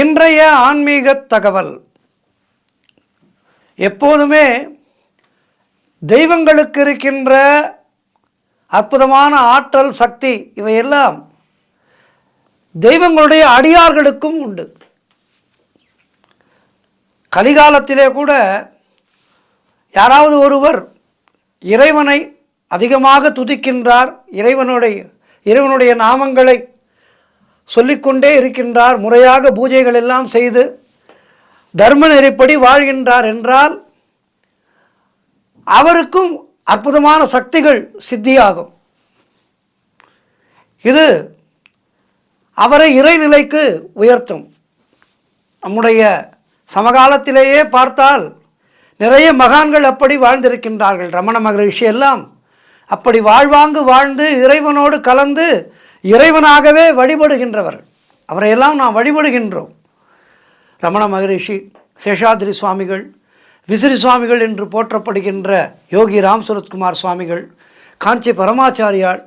இன்றைய ஆன்மீக தகவல். எப்போதுமே தெய்வங்களுக்கு இருக்கின்ற அற்புதமான ஆற்றல், சக்தி இவையெல்லாம் தெய்வங்களுடைய அடியார்களுக்கும் உண்டு. கலிகாலத்திலே கூட யாராவது ஒருவர் இறைவனை அதிகமாக துதிக்கின்றார், இறைவனுடைய நாமங்களை சொல்லிக்கொண்டே இருக்கின்றார், முறையாக பூஜைகள் எல்லாம் செய்து தர்ம நெறிப்படி வாழ்கின்றார் என்றால் அவருக்கும் அற்புதமான சக்திகள் சித்தியாகும். இது அவரை இறைநிலைக்கு உயர்த்தும். நம்முடைய சமகாலத்திலேயே பார்த்தால் நிறைய மகான்கள் அப்படி வாழ்ந்திருக்கின்றார்கள். ரமண மகரிஷி எல்லாம் அப்படி வாழ்வாங்கு வாழ்ந்து இறைவனோடு கலந்து இறைவனாகவே வழிபடுகின்றவர்கள். அவரையெல்லாம் நாம் வழிபடுகின்றோம். ரமண மகரிஷி, சேஷாத்ரி சுவாமிகள், விசிறி சுவாமிகள் என்று போற்றப்படுகின்ற யோகி ராம் சுரத்குமார் சுவாமிகள், காஞ்சி பரமாச்சாரியார்,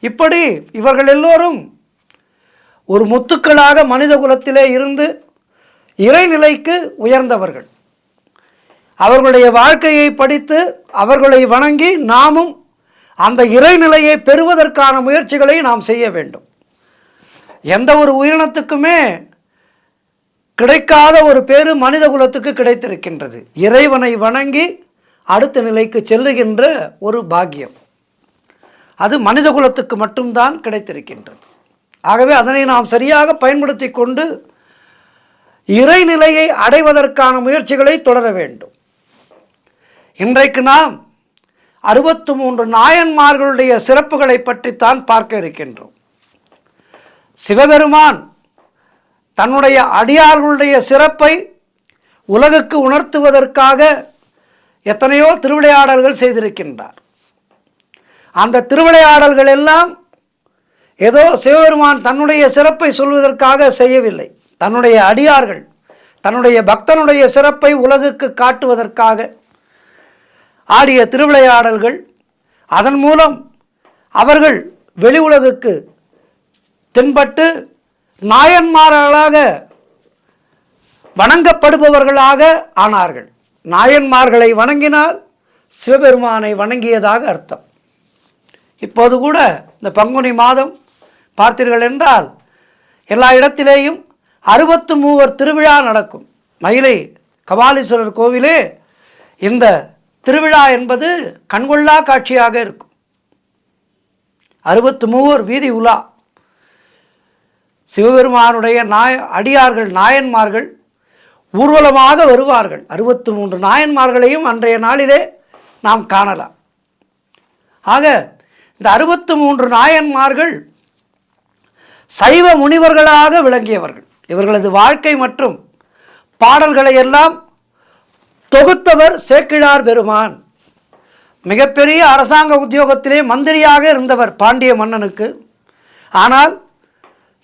இப்படி இவர்கள் எல்லோரும் ஒரு முத்துக்களாக மனித குலத்திலே இருந்து இறைநிலைக்கு உயர்ந்தவர்கள். அவர்களுடைய வாழ்க்கையை படித்து அவர்களை வணங்கி நாமும் அந்த இறைநிலையை பெறுவதற்கான முயற்சிகளை நாம் செய்ய வேண்டும். எந்த ஒரு உயிரினத்துக்குமே கிடைக்காத ஒரு பேரு மனித குலத்துக்கு கிடைத்திருக்கின்றது. இறைவனை வணங்கி அடுத்த நிலைக்கு செல்லுகின்ற ஒரு பாக்கியம் அது மனித குலத்துக்கு மட்டும்தான் கிடைத்திருக்கின்றது. ஆகவே அதனை நாம் சரியாக பயன்படுத்தி கொண்டு இறைநிலையை அடைவதற்கான முயற்சிகளை தொடர வேண்டும். இன்றைக்கு நாம் 63 நாயன்மார்களுடைய சிறப்புகளை பற்றித்தான் பார்க்க இருக்கின்றோம். சிவபெருமான் தன்னுடைய அடியார்களுடைய சிறப்பை உலகுக்கு உணர்த்துவதற்காக எத்தனையோ திருவிளையாடல்கள் செய்திருக்கின்றார். அந்த திருவிளையாடல்கள் எல்லாம் ஏதோ சிவபெருமான் தன்னுடைய சிறப்பை சொல்வதற்காக செய்யவில்லை. தன்னுடைய அடியார்கள், தன்னுடைய பக்தனுடைய சிறப்பை உலகுக்கு காட்டுவதற்காக ஆடிய திருவிளையாடல்கள். அதன் மூலம் அவர்கள் வெளி உலகுக்கு தென்பட்டு நாயன்மார்களாக வணங்கப்படுபவர்களாக ஆனார்கள். நாயன்மார்களை வணங்கினால் சிவபெருமானை வணங்கியதாக அர்த்தம். இப்போது கூட இந்த பங்குனி மாதம் பார்த்தீர்கள் என்றால் எல்லா இடத்திலேயும் 63 திருவிழா நடக்கும். மயிலை கபாலீஸ்வரர் கோவிலே இந்த திருவிழா என்பது கண்கொள்ளா காட்சியாக இருக்கும். 63 வீதி உலா. சிவபெருமானுடைய அடியார்கள், நாயன்மார்கள் ஊர்வலமாக வருவார்கள். 63 நாயன்மார்களையும் அன்றைய நாளிலே நாம் காணலாம். ஆக இந்த 63 நாயன்மார்கள் சைவ முனிவர்களாக விளங்கியவர்கள். இவர்களது வாழ்க்கை மற்றும் பாடல்களை எல்லாம் தொகுத்தவர் சேக்கிழார் பெருமான். மிகப்பெரிய அரசாங்க உத்தியோகத்திலே மந்திரியாக இருந்தவர் பாண்டிய மன்னனுக்கு. ஆனால்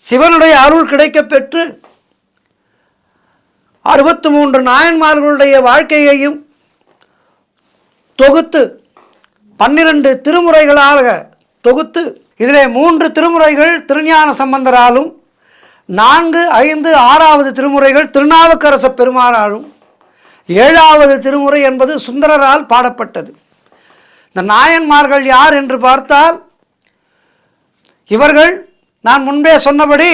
சிவனுடைய அருள் கிடைக்கப் பெற்று 63 நாயன்மார்களுடைய வாழ்க்கையையும் தொகுத்து 12 திருமுறைகளாக தொகுத்து, இதிலே 3 திருமுறைகள் திருஞான சம்பந்தராலும், 4, 5, 6வது திருமுறைகள் திருநாவுக்கரச பெருமானாலும், 7வது திருமுறை என்பது சுந்தரரால் பாடப்பட்டது. இந்த நாயன்மார்கள் யார் என்று பார்த்தால் இவர்கள் நான் முன்பே சொன்னபடி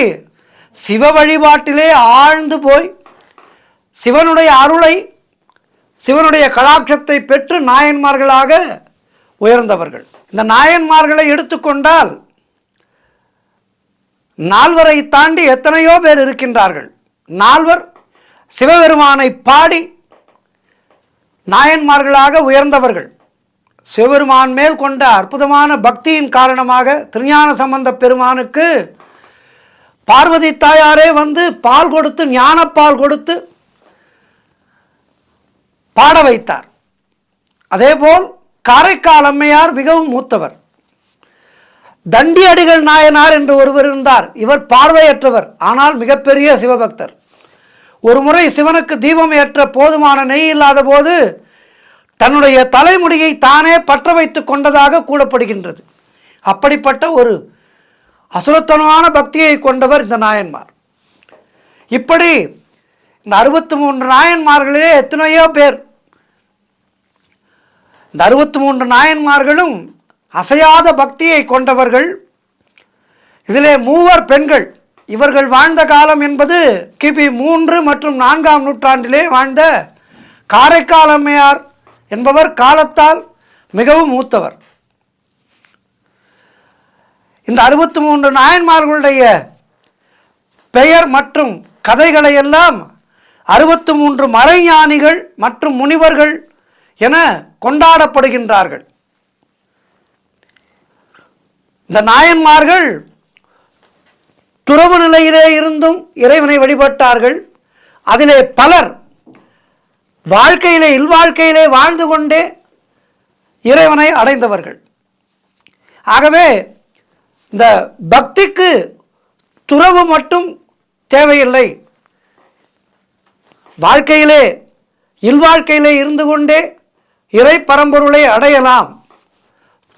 சிவ வழிபாட்டிலே ஆழ்ந்து போய் சிவனுடைய அருளை, சிவனுடைய கடாட்சத்தை பெற்று நாயன்மார்களாக உயர்ந்தவர்கள். இந்த நாயன்மார்களை எடுத்துக்கொண்டால் 4வரை தாண்டி எத்தனையோ பேர் இருக்கின்றார்கள். 4வர் சிவபெருமானை பாடி நாயன்மார்களாக உயர்ந்தவர்கள். சிவபெருமான் மேல் கொண்ட அற்புதமான பக்தியின் காரணமாக திருஞான சம்பந்த பெருமானுக்கு பார்வதி தாயாரே வந்து பால் கொடுத்து, ஞானப்பால் கொடுத்து பாட வைத்தார். அதேபோல் காரைக்கால் அம்மையார் மிகவும் மூத்தவர். தண்டி அடிகள் நாயனார் என்று ஒருவர் இருந்தார். இவர் பார்வையற்றவர், ஆனால் மிகப்பெரிய சிவபக்தர். ஒரு முறை சிவனுக்கு தீபம் ஏற்ற போதுமான நெய் இல்லாத போது தன்னுடைய தலைமுடியை தானே பற்ற வைத்து கொண்டதாக கூறப்படுகின்றது. அப்படிப்பட்ட ஒரு அசுரத்தனமான பக்தியை கொண்டவர் இந்த நாயன்மார். இப்படி இந்த 63 நாயன்மார்களிலே எத்தனையோ பேர், இந்த 63 நாயன்மார்களும் அசையாத பக்தியை கொண்டவர்கள். இதிலே 3 பெண்கள். இவர்கள் வாழ்ந்த காலம் என்பது கிபி 3 மற்றும் 4ஆம் நூற்றாண்டிலே வாழ்ந்த காரைக்கால் அம்மையார் என்பவர் காலத்தால் மிகவும் மூத்தவர். இந்த 63 நாயன்மார்களுடைய பெயர் மற்றும் கதைகளை எல்லாம் 63 மறைஞானிகள் மற்றும் முனிவர்கள் என கொண்டாடப்படுகின்றார்கள். இந்த நாயன்மார்கள் துறவு நிலையிலே இருந்தும் இறைவனை வழிபட்டார்கள். அதிலே பலர் வாழ்க்கையிலே இல்வாழ்க்கையிலே வாழ்ந்து கொண்டே இறைவனை அடைந்தவர்கள். ஆகவே இந்த பக்திக்கு துறவு மட்டும் தேவையில்லை. வாழ்க்கையிலே இல்வாழ்க்கையிலே இருந்து கொண்டே இறை பரம்பொருளை அடையலாம்.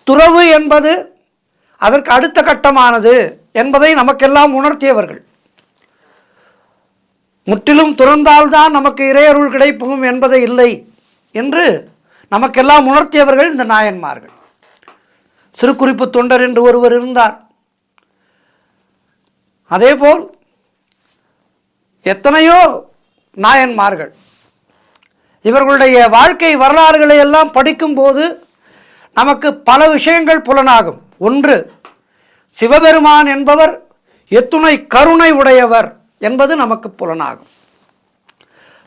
துறவு என்பது அதற்கு அடுத்த கட்டமானது என்பதை நமக்கெல்லாம் உணர்த்தியவர்கள். முற்றிலும் துறந்தால்தான் நமக்கு இறையருள் கிடைப்பும் என்பதை இல்லை என்று நமக்கெல்லாம் உணர்த்தியவர்கள் இந்த நாயன்மார்கள். சிறுகுறிப்பு தொண்டர் என்று ஒருவர் இருந்தார். அதேபோல் எத்தனையோ நாயன்மார்கள். இவர்களுடைய வாழ்க்கை வரலாறுகளை எல்லாம் படிக்கும்போது நமக்கு பல விஷயங்கள் புலனாகும். ஒன்று, சிவபெருமான் என்பவர் எத்துணை கருணை உடையவர் என்பது நமக்கு புலனாகும்.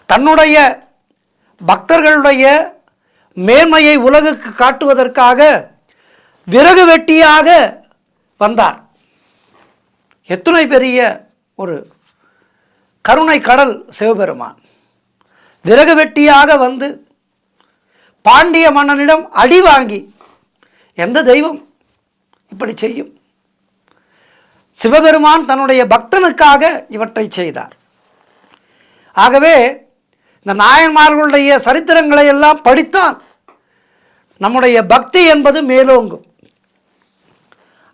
தன்னுடைய பக்தர்களுடைய மேன்மையை உலகுக்கு காட்டுவதற்காக விறகு வெட்டியாக வந்தார். எத்துணை பெரிய ஒரு கருணை கடல் சிவபெருமான். விறகு வெட்டியாக வந்து பாண்டிய மன்னனிடம் அடி வாங்கி, எந்த தெய்வம் இப்படி செய்யும்? சிவபெருமான் தன்னுடைய பக்தனுக்காக இவற்றை செய்தார். ஆகவே இந்த நாயன்மார்களுடைய சரித்திரங்களை எல்லாம் படித்தால் நம்முடைய பக்தி என்பது மேலோங்கும்.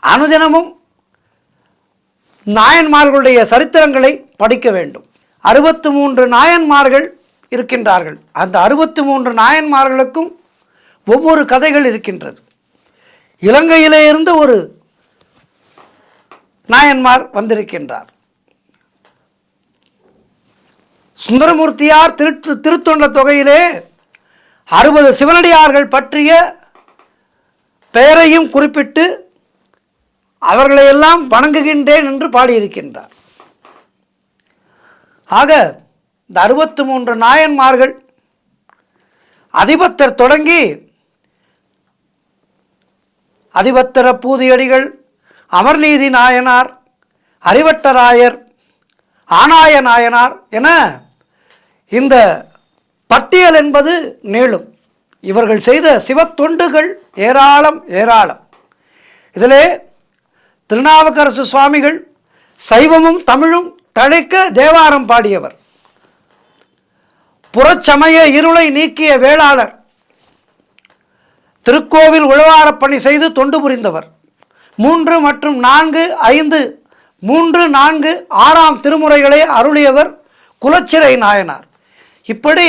அனுதினமும் நாயன்மார்களுடைய சரித்திரங்களை படிக்க வேண்டும். 63 நாயன்மார்கள் இருக்கின்றார்கள். அந்த 63 நாயன்மார்களுக்கும் ஒவ்வொரு கதைகள் இருக்கின்றது. இலங்கையிலே இருந்து ஒரு நாயன்மார் வந்திருக்கின்றார். சுந்தரமூர்த்தியார் திருத்தொண்ட தொகையிலே 60 சிவனடியார்கள் பற்றிய பெயரையும் குறிப்பிட்டு அவர்களையெல்லாம் வணங்குகின்றேன் என்று பாடியிருக்கின்றார். ஆக இந்த 63 நாயன்மார்கள் அதிபத்தர் தொடங்கி அதிபத்தர பூதியடிகள், அமர்நீதி நாயனார், அறிவட்டராயர், ஆனாய நாயனார் என இந்த பட்டியல் என்பது நீளும். இவர்கள் செய்த சிவத்தொண்டுகள் ஏராளம் ஏராளம். இதிலே திருநாவுக்கரசு சுவாமிகள் சைவமும் தமிழும் தழைக்க தேவாரம் பாடியவர். புறச்சமய இருளை நீக்கிய வேளாளர். திருக்கோவில் உழவாரப் பணி செய்து தொண்டு புரிந்தவர். 3 மற்றும் 4, 5, 3, 4, 6ஆம் திருமுறைகளை அருளியவர் குலச்சிறை நாயனார். இப்படி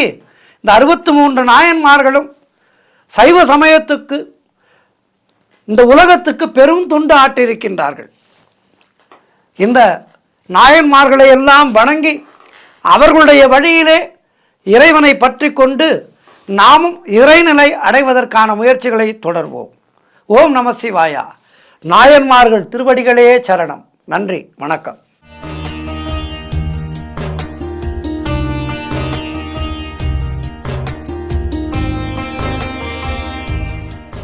இந்த 63 நாயன்மார்களும் சைவ சமயத்துக்கு, இந்த உலகத்துக்கு பெரும் தொண்டு ஆற்றியிருக்கின்றார்கள். இந்த நாயன்மார்களை எல்லாம் வணங்கி அவர்களுடைய வழியிலே இறைவனை பற்றி கொண்டு நாமும் இறைநிலை அடைவதற்கான முயற்சிகளை தொடர்வோம். ஓம் நம சிவாயா. நாயன்மார்கள் திருவடிகளே சரணம். நன்றி, வணக்கம்.